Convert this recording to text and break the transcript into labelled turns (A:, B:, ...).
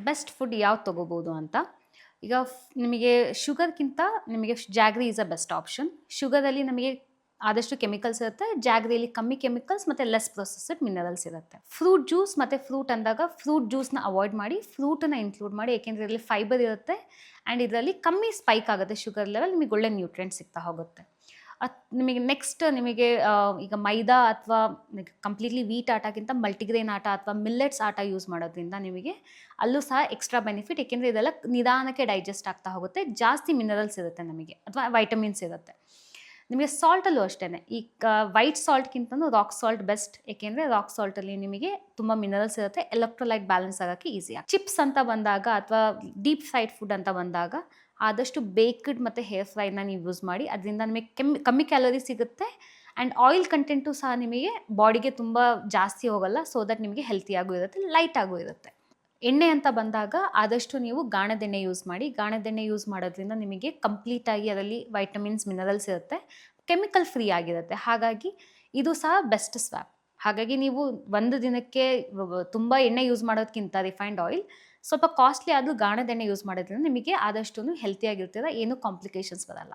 A: Best food ಯಾವ್ದು ತೊಗೋಬೋದು ಅಂತ. ಈಗ ನಿಮಗೆ ಶುಗರ್ಗಿಂತ ನಿಮಗೆ jaggery is a best option. ಶುಗರಲ್ಲಿ ನಮಗೆ ಆದಷ್ಟು ಕೆಮಿಕಲ್ಸ್ ಇರುತ್ತೆ, ಜಾಗ್ರಿಯಲ್ಲಿ ಕಮ್ಮಿ ಕೆಮಿಕಲ್ಸ್ ಮತ್ತು ಲೆಸ್ ಪ್ರೊಸೆಸ್ಡ್ ಮಿನರಲ್ಸ್ ಇರುತ್ತೆ. ಫ್ರೂಟ್ ಜ್ಯೂಸ್ ಮತ್ತು ಫ್ರೂಟ್ ಅಂದಾಗ ಫ್ರೂಟ್ ಜ್ಯೂಸ್ನ ಅವಾಯ್ಡ್ ಮಾಡಿ, ಫ್ರೂಟನ್ನು ಇನ್ಕ್ಲೂಡ್ ಮಾಡಿ, ಏಕೆಂದರೆ ಇದರಲ್ಲಿ ಫೈಬರ್ ಇರುತ್ತೆ ಆ್ಯಂಡ್ ಇದರಲ್ಲಿ ಕಮ್ಮಿ ಸ್ಪೈಕ್ ಆಗುತ್ತೆ ಶುಗರ್ ಲೆವೆಲ್, ನಿಮಗೆ ಒಳ್ಳೆ ನ್ಯೂಟ್ರಿಯೆಂಟ್ ಸಿಗ್ತಾ ಹೋಗುತ್ತೆ. ನಿಮಗೆ ನೆಕ್ಸ್ಟ್ ನಿಮಗೆ ಈಗ ಮೈದಾ ಅಥವಾ ಕಂಪ್ಲೀಟ್ಲಿ ವೀಟ್ ಆಟಕ್ಕಿಂತ ಮಲ್ಟಿಗ್ರೇನ್ ಆಟ ಅಥವಾ ಮಿಲ್ಲೆಟ್ಸ್ ಆಟ ಯೂಸ್ ಮಾಡೋದ್ರಿಂದ ನಿಮಗೆ ಅಲ್ಲೂ ಸಹ ಎಕ್ಸ್ಟ್ರಾ ಬೆನಿಫಿಟ್, ಏಕೆಂದರೆ ಇದೆಲ್ಲ ನಿಧಾನಕ್ಕೆ ಡೈಜೆಸ್ಟ್ ಆಗ್ತಾ ಹೋಗುತ್ತೆ, ಜಾಸ್ತಿ ಮಿನರಲ್ಸ್ ಇರುತ್ತೆ ನಮಗೆ ಅಥವಾ ವೈಟಮಿನ್ಸ್ ಇರುತ್ತೆ. ನಿಮಗೆ ಸಾಲ್ಟಲ್ಲೂ ಅಷ್ಟೇ, ಈಗ ವೈಟ್ ಸಾಲ್ಟ್ಗಿಂತಲೂ ರಾಕ್ ಸಾಲ್ಟ್ ಬೆಸ್ಟ್, ಏಕೆಂದರೆ ರಾಕ್ ಸಾಲ್ಟಲ್ಲಿ ನಿಮಗೆ ತುಂಬ ಮಿನರಲ್ಸ್ ಇರುತ್ತೆ, ಎಲೆಕ್ಟ್ರೋಲೈಟ್ ಬ್ಯಾಲೆನ್ಸ್ ಆಗೋಕ್ಕೆ ಈಸಿ ಆಗಿ. ಚಿಪ್ಸ್ ಅಂತ ಬಂದಾಗ ಅಥವಾ ಡೀಪ್ ಫ್ರೈಡ್ ಫುಡ್ ಅಂತ ಬಂದಾಗ ಆದಷ್ಟು ಬೇಕ್ಡ್ ಮತ್ತು ಹೇರ್ ಫ್ರೈನ ನೀವು ಯೂಸ್ ಮಾಡಿ, ಅದರಿಂದ ನಿಮಗೆ ಕಮ್ಮಿ ಕ್ಯಾಲೋರಿ ಸಿಗುತ್ತೆ ಆ್ಯಂಡ್ ಆಯಿಲ್ ಕಂಟೆಂಟು ಸಹ ನಿಮಗೆ ಬಾಡಿಗೆ ತುಂಬ ಜಾಸ್ತಿ ಹೋಗಲ್ಲ, ಸೊ ದಟ್ ನಿಮಗೆ ಹೆಲ್ತಿಯಾಗೂ ಇರುತ್ತೆ, ಲೈಟಾಗೂ ಇರುತ್ತೆ. ಎಣ್ಣೆ ಅಂತ ಬಂದಾಗ ಆದಷ್ಟು ನೀವು ಗಾಣದೆಣ್ಣೆ ಯೂಸ್ ಮಾಡಿ. ಗಾಣದೆಣ್ಣೆ ಯೂಸ್ ಮಾಡೋದ್ರಿಂದ ನಿಮಗೆ ಕಂಪ್ಲೀಟಾಗಿ ಅದರಲ್ಲಿ ವೈಟಮಿನ್ಸ್ ಮಿನರಲ್ಸ್ ಇರುತ್ತೆ, ಕೆಮಿಕಲ್ ಫ್ರೀ ಆಗಿರುತ್ತೆ, ಹಾಗಾಗಿ ಇದು ಸಹ ಬೆಸ್ಟ್ ಸ್ವ್ಯಾಪ್. ಹಾಗಾಗಿ ನೀವು ಒಂದು ದಿನಕ್ಕೆ ತುಂಬ ಎಣ್ಣೆ ಯೂಸ್ ಮಾಡೋದಕ್ಕಿಂತ ರಿಫೈನ್ಡ್ ಆಯಿಲ್ ಸ್ವಲ್ಪ ಕಾಸ್ಟ್ಲಿ ಆದರೂ ಗಾಣದೆಣ್ಣೆ ಯೂಸ್ ಮಾಡೋದ್ರಿಂದ ನಿಮಗೆ ಆದಷ್ಟು ಹೆಲ್ತಿಯಾಗಿರ್ತೀರ, ಏನೂ ಕಾಂಪ್ಲಿಕೇಶನ್ಸ್ ಬರಲ್ಲ.